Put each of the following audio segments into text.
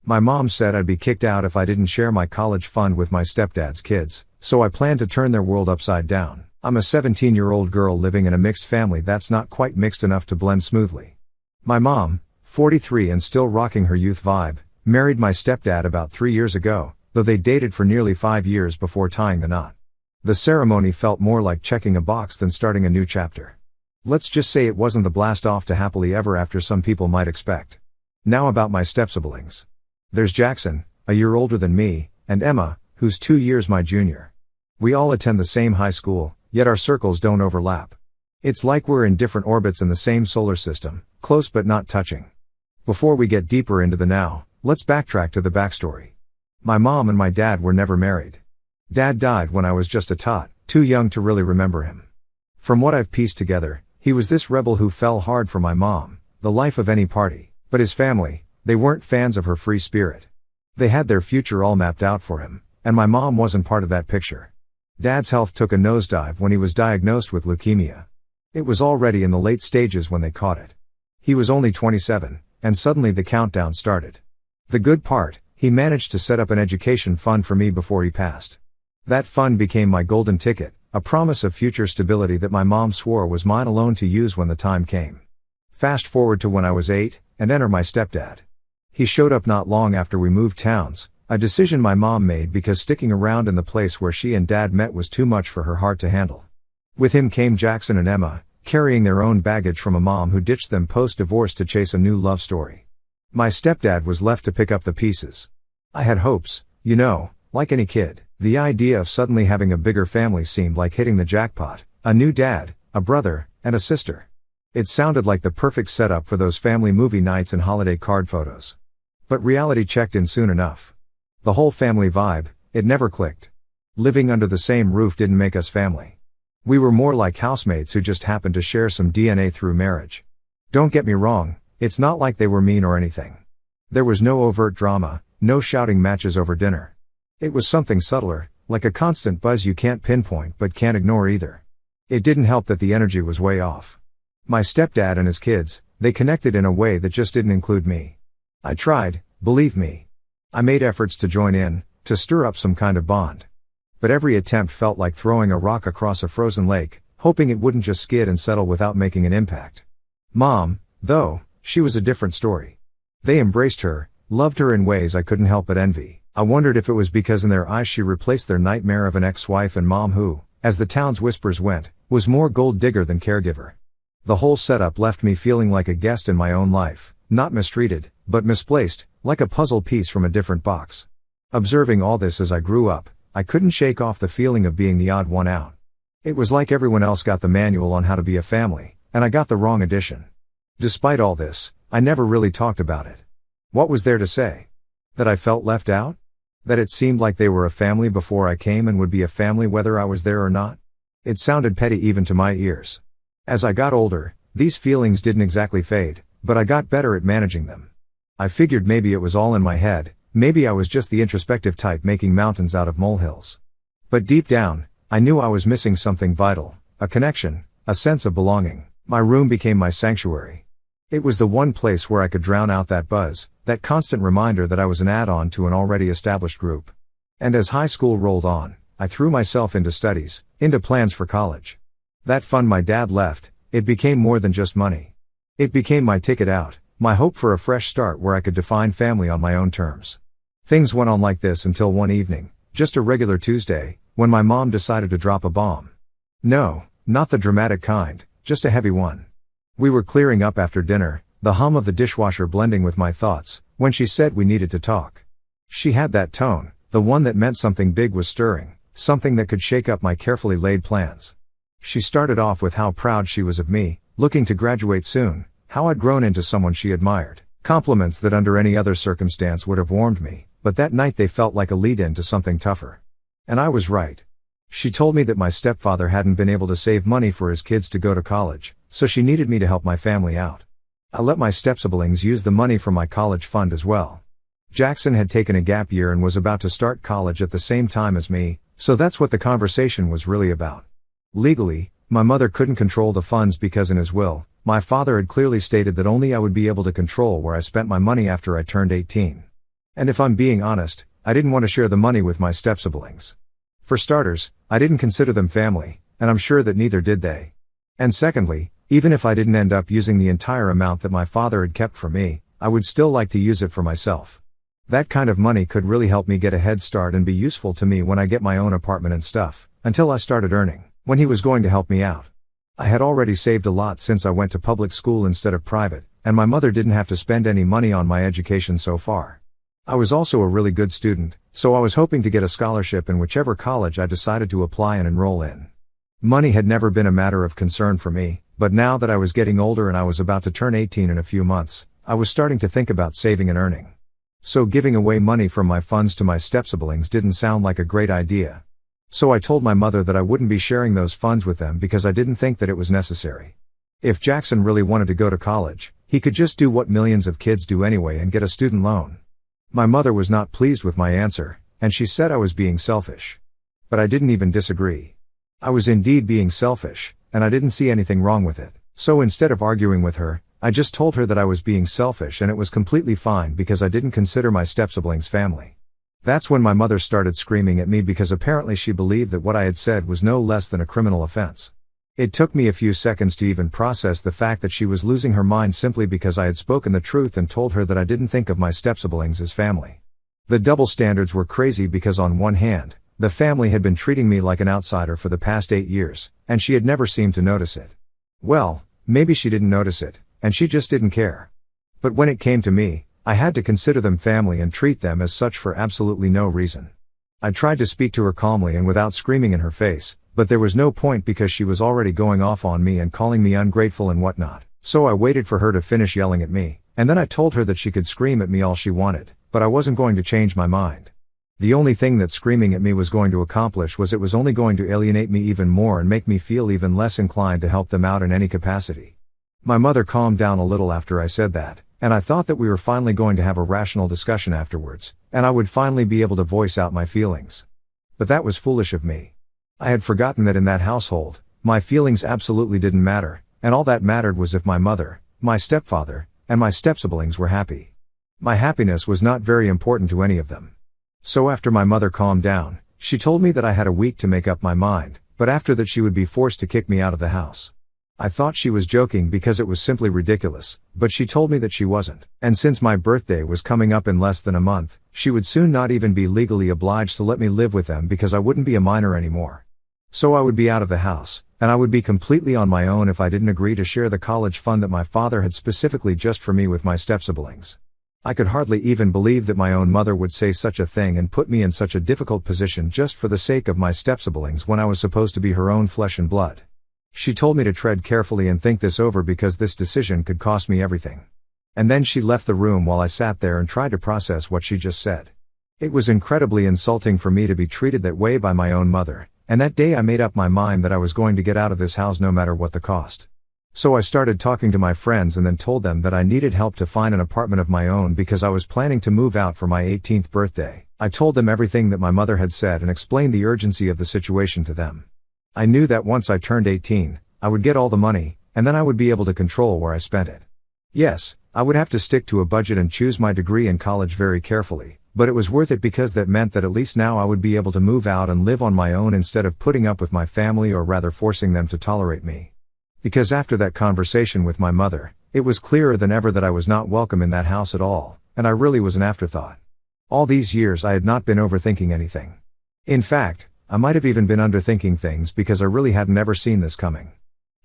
My mom said I'd be kicked out if I didn't share my college fund with my stepdad's kids, so I planned to turn their world upside down. I'm a 17-year-old girl living in a mixed family that's not quite mixed enough to blend smoothly. My mom, 43 and still rocking her youth vibe, married my stepdad about 3 years ago, though they dated for nearly 5 years before tying the knot. The ceremony felt more like checking a box than starting a new chapter. Let's just say it wasn't the blast off to happily ever after some people might expect. Now about my step-siblings. There's Jackson, a year older than me, and Emma, who's 2 years my junior. We all attend the same high school, yet our circles don't overlap. It's like we're in different orbits in the same solar system, close but not touching. Before we get deeper into the now, let's backtrack to the backstory. My mom and my dad were never married. Dad died when I was just a tot, too young to really remember him. From what I've pieced together, he was this rebel who fell hard for my mom, the life of any party, but his family, they weren't fans of her free spirit. They had their future all mapped out for him, and my mom wasn't part of that picture. Dad's health took a nosedive when he was diagnosed with leukemia. It was already in the late stages when they caught it. He was only 27, and suddenly the countdown started. The good part, he managed to set up an education fund for me before he passed. That fund became my golden ticket, a promise of future stability that my mom swore was mine alone to use when the time came. Fast forward to when I was 8, and enter my stepdad. He showed up not long after we moved towns, a decision my mom made because sticking around in the place where she and dad met was too much for her heart to handle. With him came Jackson and Emma, carrying their own baggage from a mom who ditched them post-divorce to chase a new love story. My stepdad was left to pick up the pieces. I had hopes, like any kid. The idea of suddenly having a bigger family seemed like hitting the jackpot, a new dad, a brother, and a sister. It sounded like the perfect setup for those family movie nights and holiday card photos. But reality checked in soon enough. The whole family vibe, it never clicked. Living under the same roof didn't make us family. We were more like housemates who just happened to share some DNA through marriage. Don't get me wrong, it's not like they were mean or anything. There was no overt drama, no shouting matches over dinner. It was something subtler, like a constant buzz you can't pinpoint but can't ignore either. It didn't help that the energy was way off. My stepdad and his kids, they connected in a way that just didn't include me. I tried, believe me. I made efforts to join in, to stir up some kind of bond. But every attempt felt like throwing a rock across a frozen lake, hoping it wouldn't just skid and settle without making an impact. Mom, though, she was a different story. They embraced her, loved her in ways I couldn't help but envy. I wondered if it was because in their eyes she replaced their nightmare of an ex-wife and mom who, as the town's whispers went, was more gold digger than caregiver. The whole setup left me feeling like a guest in my own life, not mistreated, but misplaced, like a puzzle piece from a different box. Observing all this as I grew up, I couldn't shake off the feeling of being the odd one out. It was like everyone else got the manual on how to be a family, and I got the wrong edition. Despite all this, I never really talked about it. What was there to say? That I felt left out? That it seemed like they were a family before I came and would be a family whether I was there or not? It sounded petty even to my ears. As I got older, these feelings didn't exactly fade, but I got better at managing them. I figured maybe it was all in my head, maybe I was just the introspective type making mountains out of molehills. But deep down, I knew I was missing something vital, a connection, a sense of belonging. My room became my sanctuary. It was the one place where I could drown out that buzz, that constant reminder that I was an add-on to an already established group. And as high school rolled on, I threw myself into studies, into plans for college. That fund my dad left, it became more than just money. It became my ticket out, my hope for a fresh start where I could define family on my own terms. Things went on like this until one evening, just a regular Tuesday, when my mom decided to drop a bomb. No, not the dramatic kind, just a heavy one. We were clearing up after dinner, the hum of the dishwasher blending with my thoughts, when she said we needed to talk. She had that tone, the one that meant something big was stirring, something that could shake up my carefully laid plans. She started off with how proud she was of me, looking to graduate soon, how I'd grown into someone she admired. Compliments that under any other circumstance would have warmed me, but that night they felt like a lead-in to something tougher. And I was right. She told me that my stepfather hadn't been able to save money for his kids to go to college, so she needed me to help my family out. I let my step-siblings use the money from my college fund as well. Jackson had taken a gap year and was about to start college at the same time as me, so that's what the conversation was really about. Legally, my mother couldn't control the funds because in his will, my father had clearly stated that only I would be able to control where I spent my money after I turned 18. And if I'm being honest, I didn't want to share the money with my step-siblings. For starters, I didn't consider them family, and I'm sure that neither did they. And secondly, even if I didn't end up using the entire amount that my father had kept for me, I would still like to use it for myself. That kind of money could really help me get a head start and be useful to me when I get my own apartment and stuff, until I started earning, when he was going to help me out. I had already saved a lot since I went to public school instead of private, and my mother didn't have to spend any money on my education so far. I was also a really good student, so I was hoping to get a scholarship in whichever college I decided to apply and enroll in. Money had never been a matter of concern for me, but now that I was getting older and I was about to turn 18 in a few months, I was starting to think about saving and earning. So giving away money from my funds to my step-siblings didn't sound like a great idea. So I told my mother that I wouldn't be sharing those funds with them because I didn't think that it was necessary. If Jackson really wanted to go to college, he could just do what millions of kids do anyway and get a student loan. My mother was not pleased with my answer, and she said I was being selfish. But I didn't even disagree. I was indeed being selfish, and I didn't see anything wrong with it. So instead of arguing with her, I just told her that I was being selfish and it was completely fine because I didn't consider my step-siblings family. That's when my mother started screaming at me because apparently she believed that what I had said was no less than a criminal offense. It took me a few seconds to even process the fact that she was losing her mind simply because I had spoken the truth and told her that I didn't think of my step-siblings as family. The double standards were crazy because on one hand, the family had been treating me like an outsider for the past 8 years, and she had never seemed to notice it. Well, maybe she didn't notice it, and she just didn't care. But when it came to me, I had to consider them family and treat them as such for absolutely no reason. I tried to speak to her calmly and without screaming in her face, but there was no point because she was already going off on me and calling me ungrateful and whatnot. So I waited for her to finish yelling at me, and then I told her that she could scream at me all she wanted, but I wasn't going to change my mind. The only thing that screaming at me was going to accomplish was it was only going to alienate me even more and make me feel even less inclined to help them out in any capacity. My mother calmed down a little after I said that, and I thought that we were finally going to have a rational discussion afterwards, and I would finally be able to voice out my feelings. But that was foolish of me. I had forgotten that in that household, my feelings absolutely didn't matter, and all that mattered was if my mother, my stepfather, and my step-siblings were happy. My happiness was not very important to any of them. So after my mother calmed down, she told me that I had a week to make up my mind, but after that she would be forced to kick me out of the house. I thought she was joking because it was simply ridiculous, but she told me that she wasn't. And since my birthday was coming up in less than a month, she would soon not even be legally obliged to let me live with them because I wouldn't be a minor anymore. So I would be out of the house, and I would be completely on my own if I didn't agree to share the college fund that my father had specifically just for me with my step-siblings. I could hardly even believe that my own mother would say such a thing and put me in such a difficult position just for the sake of my step-siblings when I was supposed to be her own flesh and blood. She told me to tread carefully and think this over because this decision could cost me everything. And then she left the room while I sat there and tried to process what she just said. It was incredibly insulting for me to be treated that way by my own mother, and that day I made up my mind that I was going to get out of this house no matter what the cost. So I started talking to my friends and then told them that I needed help to find an apartment of my own because I was planning to move out for my 18th birthday. I told them everything that my mother had said and explained the urgency of the situation to them. I knew that once I turned 18, I would get all the money, and then I would be able to control where I spent it. Yes, I would have to stick to a budget and choose my degree in college very carefully, but it was worth it because that meant that at least now I would be able to move out and live on my own instead of putting up with my family or rather forcing them to tolerate me. Because after that conversation with my mother, it was clearer than ever that I was not welcome in that house at all, and I really was an afterthought. All these years I had not been overthinking anything. In fact, I might have even been underthinking things because I really hadn't ever seen this coming.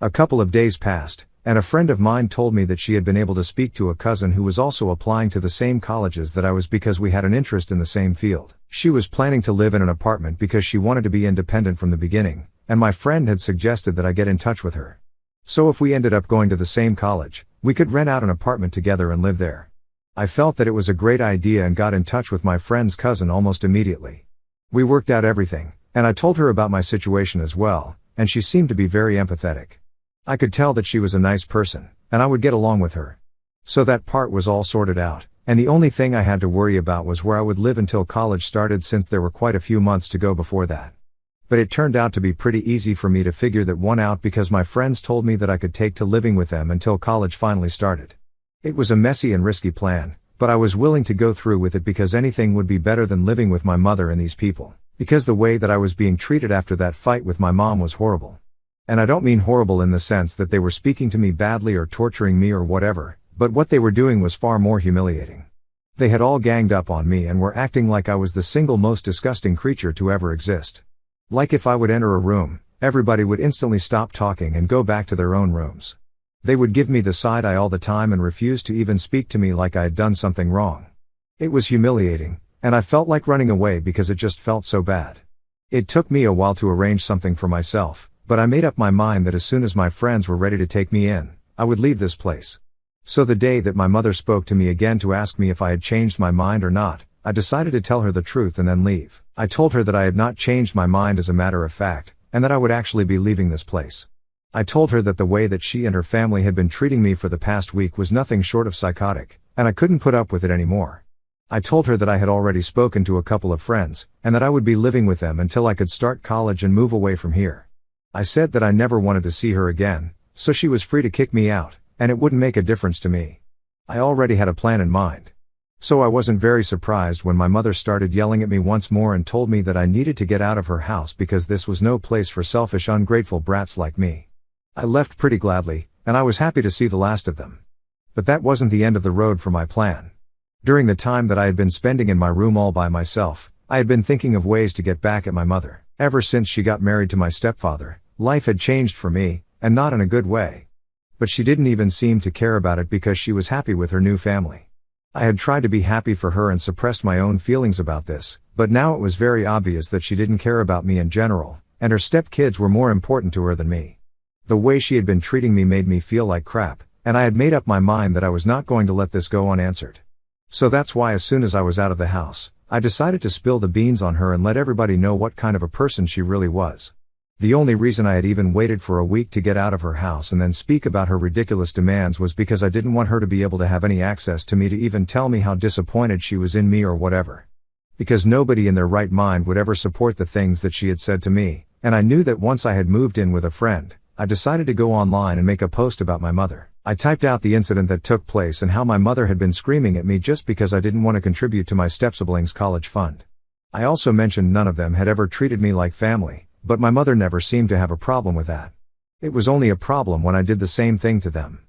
A couple of days passed, and a friend of mine told me that she had been able to speak to a cousin who was also applying to the same colleges that I was because we had an interest in the same field. She was planning to live in an apartment because she wanted to be independent from the beginning, and my friend had suggested that I get in touch with her. So if we ended up going to the same college, we could rent out an apartment together and live there. I felt that it was a great idea and got in touch with my friend's cousin almost immediately. We worked out everything, and I told her about my situation as well, and she seemed to be very empathetic. I could tell that she was a nice person, and I would get along with her. So that part was all sorted out, and the only thing I had to worry about was where I would live until college started since there were quite a few months to go before that. But it turned out to be pretty easy for me to figure that one out because my friends told me that I could take to living with them until college finally started. It was a messy and risky plan, but I was willing to go through with it because anything would be better than living with my mother and these people. Because the way that I was being treated after that fight with my mom was horrible. And I don't mean horrible in the sense that they were speaking to me badly or torturing me or whatever, but what they were doing was far more humiliating. They had all ganged up on me and were acting like I was the single most disgusting creature to ever exist. Like if I would enter a room, everybody would instantly stop talking and go back to their own rooms. They would give me the side eye all the time and refuse to even speak to me like I had done something wrong. It was humiliating, and I felt like running away because it just felt so bad. It took me a while to arrange something for myself, but I made up my mind that as soon as my friends were ready to take me in, I would leave this place. So the day that my mother spoke to me again to ask me if I had changed my mind or not, I decided to tell her the truth and then leave. I told her that I had not changed my mind as a matter of fact, and that I would actually be leaving this place. I told her that the way that she and her family had been treating me for the past week was nothing short of psychotic, and I couldn't put up with it anymore. I told her that I had already spoken to a couple of friends, and that I would be living with them until I could start college and move away from here. I said that I never wanted to see her again, so she was free to kick me out, and it wouldn't make a difference to me. I already had a plan in mind. So I wasn't very surprised when my mother started yelling at me once more and told me that I needed to get out of her house because this was no place for selfish, ungrateful brats like me. I left pretty gladly, and I was happy to see the last of them. But that wasn't the end of the road for my plan. During the time that I had been spending in my room all by myself, I had been thinking of ways to get back at my mother. Ever since she got married to my stepfather, life had changed for me, and not in a good way. But she didn't even seem to care about it because she was happy with her new family. I had tried to be happy for her and suppressed my own feelings about this, but now it was very obvious that she didn't care about me in general, and her stepkids were more important to her than me. The way she had been treating me made me feel like crap, and I had made up my mind that I was not going to let this go unanswered. So that's why as soon as I was out of the house, I decided to spill the beans on her and let everybody know what kind of a person she really was. The only reason I had even waited for a week to get out of her house and then speak about her ridiculous demands was because I didn't want her to be able to have any access to me to even tell me how disappointed she was in me or whatever. Because nobody in their right mind would ever support the things that she had said to me, and I knew that once I had moved in with a friend, I decided to go online and make a post about my mother. I typed out the incident that took place and how my mother had been screaming at me just because I didn't want to contribute to my stepsiblings' college fund. I also mentioned none of them had ever treated me like family, but my mother never seemed to have a problem with that. It was only a problem when I did the same thing to them.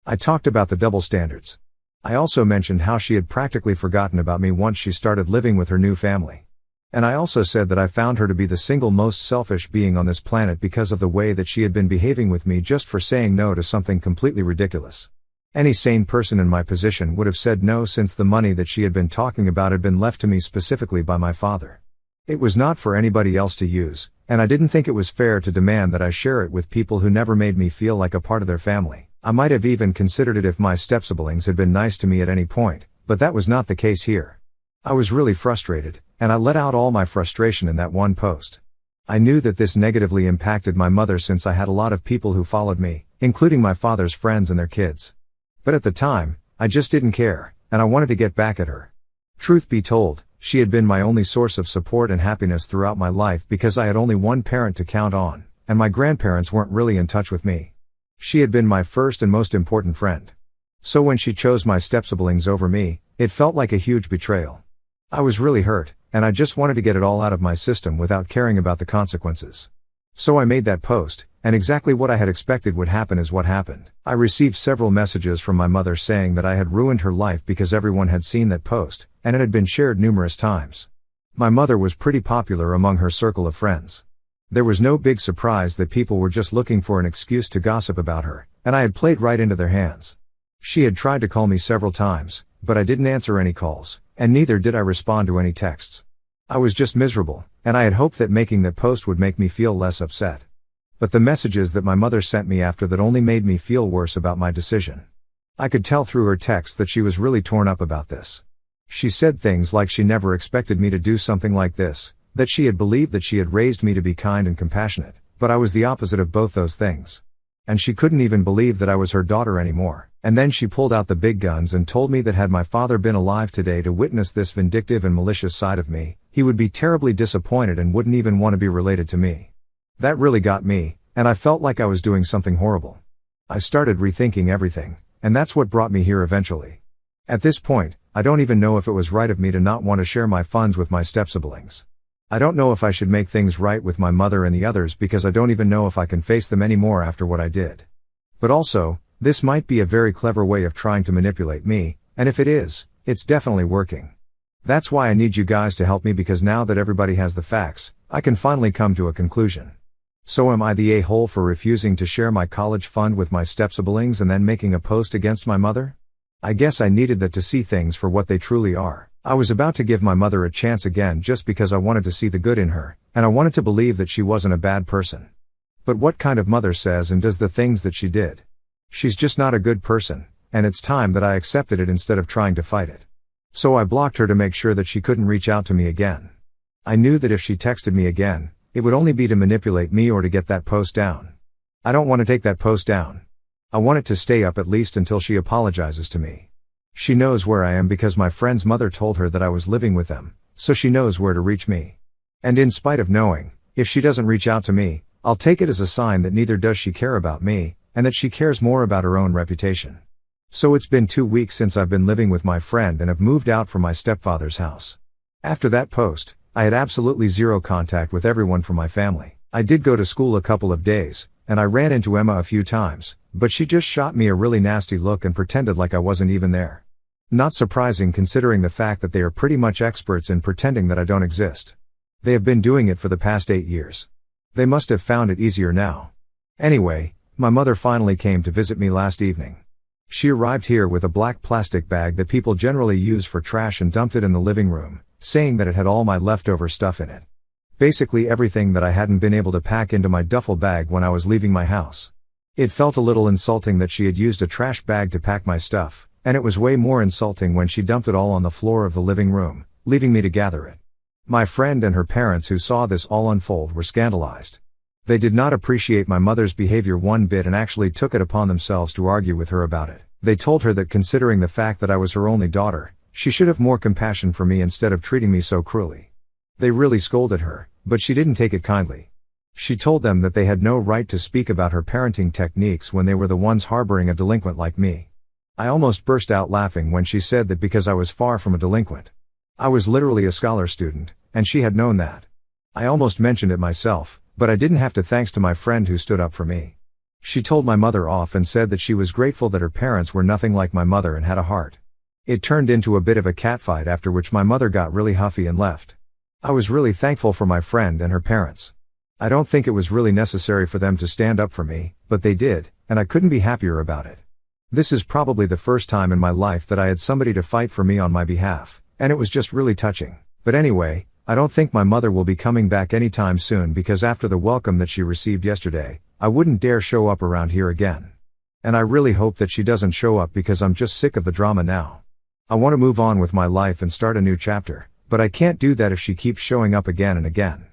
I talked about the double standards. I also mentioned how she had practically forgotten about me once she started living with her new family. And I also said that I found her to be the single most selfish being on this planet because of the way that she had been behaving with me just for saying no to something completely ridiculous. Any sane person in my position would have said no since the money that she had been talking about had been left to me specifically by my father. It was not for anybody else to use, and I didn't think it was fair to demand that I share it with people who never made me feel like a part of their family. I might have even considered it if my stepsiblings had been nice to me at any point, but that was not the case here. I was really frustrated, and I let out all my frustration in that one post. I knew that this negatively impacted my mother since I had a lot of people who followed me, including my father's friends and their kids. But at the time, I just didn't care, and I wanted to get back at her. Truth be told, she had been my only source of support and happiness throughout my life because I had only one parent to count on, and my grandparents weren't really in touch with me. She had been my first and most important friend. So when she chose my stepsiblings over me, it felt like a huge betrayal. I was really hurt, and I just wanted to get it all out of my system without caring about the consequences. So I made that post, and exactly what I had expected would happen is what happened. I received several messages from my mother saying that I had ruined her life because everyone had seen that post, and it had been shared numerous times. My mother was pretty popular among her circle of friends. There was no big surprise that people were just looking for an excuse to gossip about her, and I had played right into their hands. She had tried to call me several times, but I didn't answer any calls, and neither did I respond to any texts. I was just miserable, and I had hoped that making that post would make me feel less upset. But the messages that my mother sent me after that only made me feel worse about my decision. I could tell through her texts that she was really torn up about this. She said things like she never expected me to do something like this, that she had believed that she had raised me to be kind and compassionate, but I was the opposite of both those things. And she couldn't even believe that I was her daughter anymore. And then she pulled out the big guns and told me that had my father been alive today to witness this vindictive and malicious side of me, he would be terribly disappointed and wouldn't even want to be related to me. That really got me, and I felt like I was doing something horrible. I started rethinking everything, and that's what brought me here eventually. At this point, I don't even know if it was right of me to not want to share my funds with my step-siblings. I don't know if I should make things right with my mother and the others because I don't even know if I can face them anymore after what I did. But also, this might be a very clever way of trying to manipulate me, and if it is, it's definitely working. That's why I need you guys to help me, because now that everybody has the facts, I can finally come to a conclusion. So am I the a-hole for refusing to share my college fund with my step-siblings and then making a post against my mother? I guess I needed that to see things for what they truly are. I was about to give my mother a chance again just because I wanted to see the good in her, and I wanted to believe that she wasn't a bad person. But what kind of mother says and does the things that she did? She's just not a good person, and it's time that I accepted it instead of trying to fight it. So I blocked her to make sure that she couldn't reach out to me again. I knew that if she texted me again, it would only be to manipulate me or to get that post down. I don't want to take that post down. I want it to stay up at least until she apologizes to me. She knows where I am because my friend's mother told her that I was living with them, so she knows where to reach me. And in spite of knowing, if she doesn't reach out to me, I'll take it as a sign that neither does she care about me, and that she cares more about her own reputation. So it's been 2 weeks since I've been living with my friend and have moved out from my stepfather's house. After that post, I had absolutely zero contact with everyone from my family. I did go to school a couple of days, and I ran into Emma a few times, but she just shot me a really nasty look and pretended like I wasn't even there. Not surprising considering the fact that they are pretty much experts in pretending that I don't exist. They have been doing it for the past 8 years. They must have found it easier now. Anyway, my mother finally came to visit me last evening. She arrived here with a black plastic bag that people generally use for trash and dumped it in the living room, saying that it had all my leftover stuff in it. Basically everything that I hadn't been able to pack into my duffel bag when I was leaving my house. It felt a little insulting that she had used a trash bag to pack my stuff, and it was way more insulting when she dumped it all on the floor of the living room, leaving me to gather it. My friend and her parents who saw this all unfold were scandalized. They did not appreciate my mother's behavior one bit and actually took it upon themselves to argue with her about it. They told her that considering the fact that I was her only daughter, she should have more compassion for me instead of treating me so cruelly. They really scolded her, but she didn't take it kindly. She told them that they had no right to speak about her parenting techniques when they were the ones harboring a delinquent like me. I almost burst out laughing when she said that because I was far from a delinquent. I was literally a scholar student, and she had known that. I almost mentioned it myself, but I didn't have to thanks to my friend who stood up for me. She told my mother off and said that she was grateful that her parents were nothing like my mother and had a heart. It turned into a bit of a catfight after which my mother got really huffy and left. I was really thankful for my friend and her parents. I don't think it was really necessary for them to stand up for me, but they did, and I couldn't be happier about it. This is probably the first time in my life that I had somebody to fight for me on my behalf, and it was just really touching. But anyway, I don't think my mother will be coming back anytime soon because after the welcome that she received yesterday, I wouldn't dare show up around here again. And I really hope that she doesn't show up because I'm just sick of the drama now. I want to move on with my life and start a new chapter, but I can't do that if she keeps showing up again and again.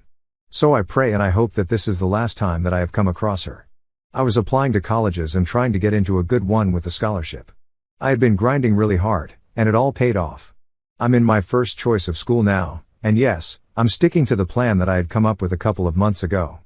So I pray and I hope that this is the last time that I have come across her. I was applying to colleges and trying to get into a good one with the scholarship. I had been grinding really hard, and it all paid off. I'm in my first choice of school now, and yes, I'm sticking to the plan that I had come up with a couple of months ago.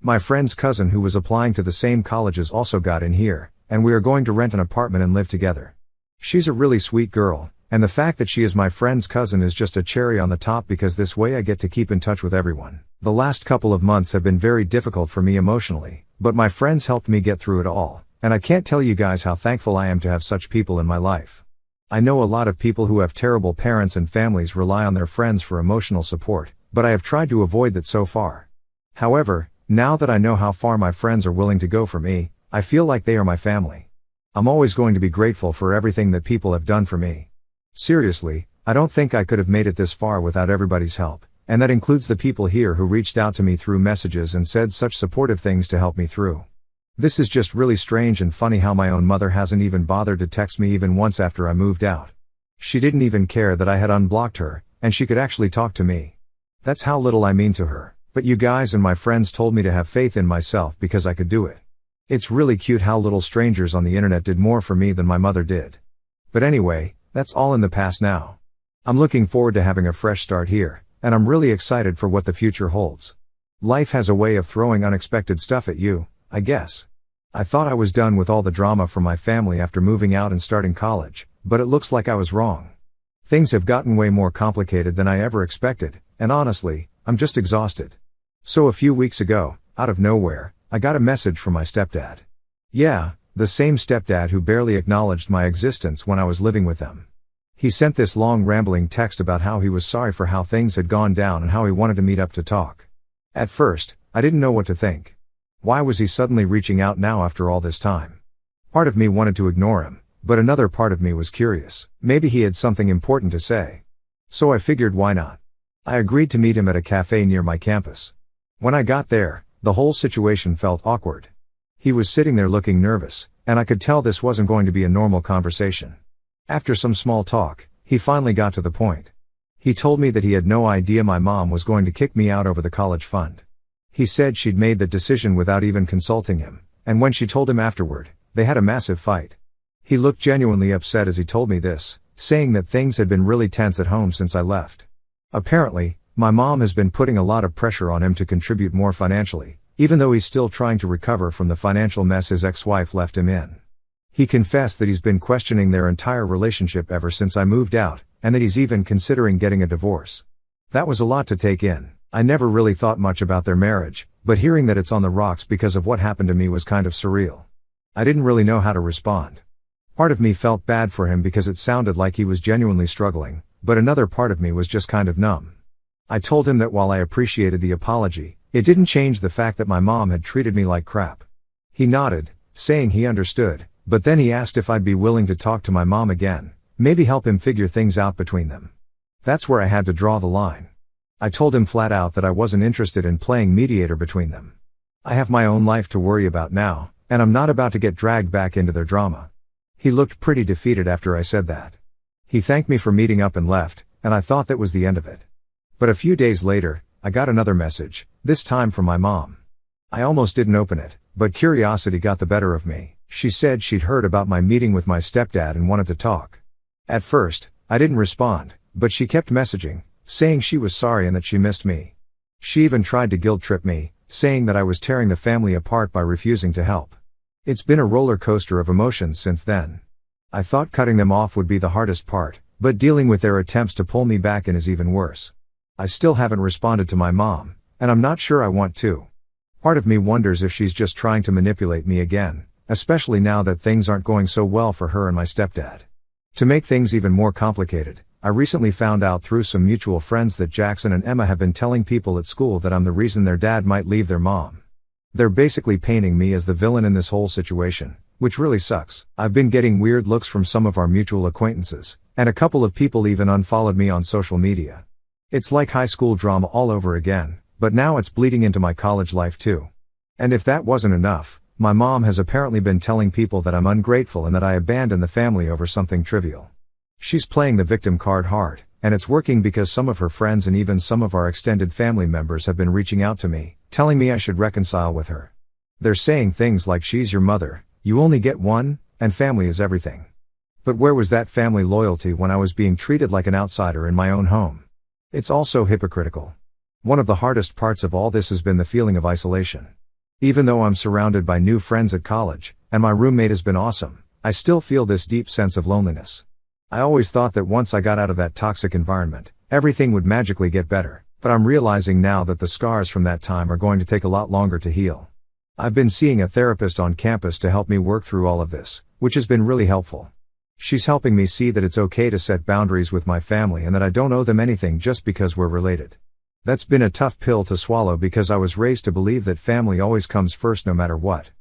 My friend's cousin who was applying to the same colleges also got in here, and we are going to rent an apartment and live together. She's a really sweet girl, and the fact that she is my friend's cousin is just a cherry on the top because this way I get to keep in touch with everyone. The last couple of months have been very difficult for me emotionally, but my friends helped me get through it all, and I can't tell you guys how thankful I am to have such people in my life. I know a lot of people who have terrible parents and families rely on their friends for emotional support, but I have tried to avoid that so far. However, now that I know how far my friends are willing to go for me, I feel like they are my family. I'm always going to be grateful for everything that people have done for me. Seriously, I don't think I could have made it this far without everybody's help, and that includes the people here who reached out to me through messages and said such supportive things to help me through. This is just really strange and funny how my own mother hasn't even bothered to text me even once after I moved out. She didn't even care that I had unblocked her, and she could actually talk to me. That's how little I mean to her, but you guys and my friends told me to have faith in myself because I could do it. It's really cute how little strangers on the internet did more for me than my mother did. But anyway, that's all in the past now. I'm looking forward to having a fresh start here, and I'm really excited for what the future holds. Life has a way of throwing unexpected stuff at you, I guess. I thought I was done with all the drama from my family after moving out and starting college, but it looks like I was wrong. Things have gotten way more complicated than I ever expected, and honestly, I'm just exhausted. So a few weeks ago, out of nowhere, I got a message from my stepdad. Yeah, the same stepdad who barely acknowledged my existence when I was living with them. He sent this long rambling text about how he was sorry for how things had gone down and how he wanted to meet up to talk. At first, I didn't know what to think. Why was he suddenly reaching out now after all this time? Part of me wanted to ignore him, but another part of me was curious. Maybe he had something important to say. So I figured, why not? I agreed to meet him at a cafe near my campus. When I got there, the whole situation felt awkward. He was sitting there looking nervous, and I could tell this wasn't going to be a normal conversation. After some small talk, he finally got to the point. He told me that he had no idea my mom was going to kick me out over the college fund. He said she'd made the decision without even consulting him, and when she told him afterward, they had a massive fight. He looked genuinely upset as he told me this, saying that things had been really tense at home since I left. Apparently, my mom has been putting a lot of pressure on him to contribute more financially, even though he's still trying to recover from the financial mess his ex-wife left him in. He confessed that he's been questioning their entire relationship ever since I moved out, and that he's even considering getting a divorce. That was a lot to take in. I never really thought much about their marriage, but hearing that it's on the rocks because of what happened to me was kind of surreal. I didn't really know how to respond. Part of me felt bad for him because it sounded like he was genuinely struggling, but another part of me was just kind of numb. I told him that while I appreciated the apology, it didn't change the fact that my mom had treated me like crap. He nodded, saying he understood, but then he asked if I'd be willing to talk to my mom again, maybe help him figure things out between them. That's where I had to draw the line. I told him flat out that I wasn't interested in playing mediator between them. I have my own life to worry about now, and I'm not about to get dragged back into their drama. He looked pretty defeated after I said that. He thanked me for meeting up and left, and I thought that was the end of it. But a few days later, I got another message, this time from my mom. I almost didn't open it, but curiosity got the better of me. She said she'd heard about my meeting with my stepdad and wanted to talk. At first, I didn't respond, but she kept messaging, saying she was sorry and that she missed me. She even tried to guilt-trip me, saying that I was tearing the family apart by refusing to help. It's been a roller coaster of emotions since then. I thought cutting them off would be the hardest part, but dealing with their attempts to pull me back in is even worse. I still haven't responded to my mom, and I'm not sure I want to. Part of me wonders if she's just trying to manipulate me again, especially now that things aren't going so well for her and my stepdad. To make things even more complicated, I recently found out through some mutual friends that Jackson and Emma have been telling people at school that I'm the reason their dad might leave their mom. They're basically painting me as the villain in this whole situation, which really sucks. I've been getting weird looks from some of our mutual acquaintances, and a couple of people even unfollowed me on social media. It's like high school drama all over again, but now it's bleeding into my college life too. And if that wasn't enough, my mom has apparently been telling people that I'm ungrateful and that I abandoned the family over something trivial. She's playing the victim card hard, and it's working because some of her friends and even some of our extended family members have been reaching out to me, telling me I should reconcile with her. They're saying things like she's your mother, you only get one, and family is everything. But where was that family loyalty when I was being treated like an outsider in my own home? It's also hypocritical. One of the hardest parts of all this has been the feeling of isolation. Even though I'm surrounded by new friends at college, and my roommate has been awesome, I still feel this deep sense of loneliness. I always thought that once I got out of that toxic environment, everything would magically get better, but I'm realizing now that the scars from that time are going to take a lot longer to heal. I've been seeing a therapist on campus to help me work through all of this, which has been really helpful. She's helping me see that it's okay to set boundaries with my family and that I don't owe them anything just because we're related. That's been a tough pill to swallow because I was raised to believe that family always comes first no matter what.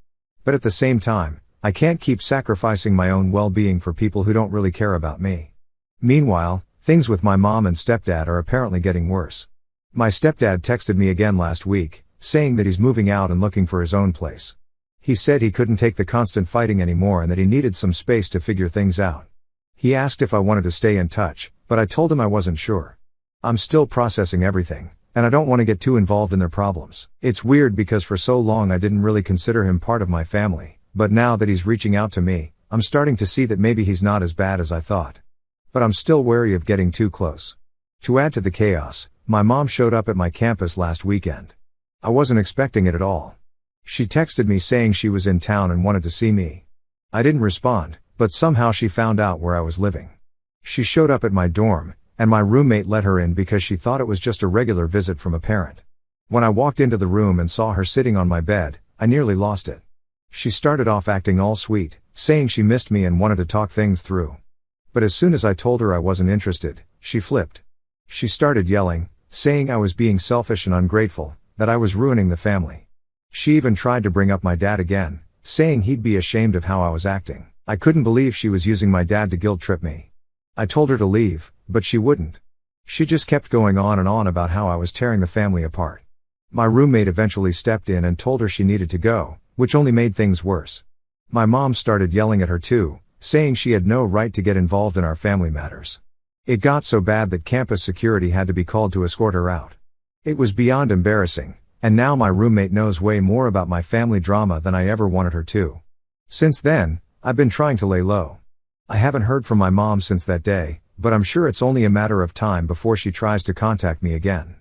But at the same time, I can't keep sacrificing my own well-being for people who don't really care about me. Meanwhile, things with my mom and stepdad are apparently getting worse. My stepdad texted me again last week, saying that he's moving out and looking for his own place. He said he couldn't take the constant fighting anymore and that he needed some space to figure things out. He asked if I wanted to stay in touch, but I told him I wasn't sure. I'm still processing everything, and I don't want to get too involved in their problems. It's weird because for so long I didn't really consider him part of my family. But now that he's reaching out to me, I'm starting to see that maybe he's not as bad as I thought. But I'm still wary of getting too close. To add to the chaos, my mom showed up at my campus last weekend. I wasn't expecting it at all. She texted me saying she was in town and wanted to see me. I didn't respond, but somehow she found out where I was living. She showed up at my dorm, and my roommate let her in because she thought it was just a regular visit from a parent. When I walked into the room and saw her sitting on my bed, I nearly lost it. She started off acting all sweet, saying she missed me and wanted to talk things through. But as soon as I told her I wasn't interested, she flipped. She started yelling, saying I was being selfish and ungrateful, that I was ruining the family. She even tried to bring up my dad again, saying he'd be ashamed of how I was acting. I couldn't believe she was using my dad to guilt trip me. I told her to leave, but she wouldn't. She just kept going on and on about how I was tearing the family apart. My roommate eventually stepped in and told her she needed to go, which only made things worse. My mom started yelling at her too, saying she had no right to get involved in our family matters. It got so bad that campus security had to be called to escort her out. It was beyond embarrassing, and now my roommate knows way more about my family drama than I ever wanted her to. Since then, I've been trying to lay low. I haven't heard from my mom since that day, but I'm sure it's only a matter of time before she tries to contact me again.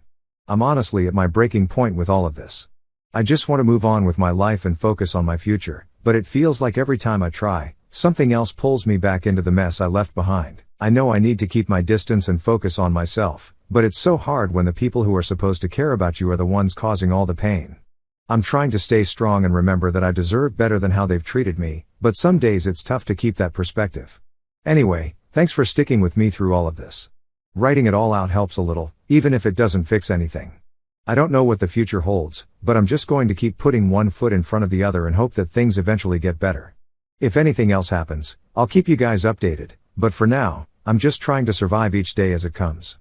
I'm honestly at my breaking point with all of this. I just want to move on with my life and focus on my future, but it feels like every time I try, something else pulls me back into the mess I left behind. I know I need to keep my distance and focus on myself, but it's so hard when the people who are supposed to care about you are the ones causing all the pain. I'm trying to stay strong and remember that I deserve better than how they've treated me, but some days it's tough to keep that perspective. Anyway, thanks for sticking with me through all of this. Writing it all out helps a little, even if it doesn't fix anything. I don't know what the future holds, but I'm just going to keep putting one foot in front of the other and hope that things eventually get better. If anything else happens, I'll keep you guys updated, but for now, I'm just trying to survive each day as it comes.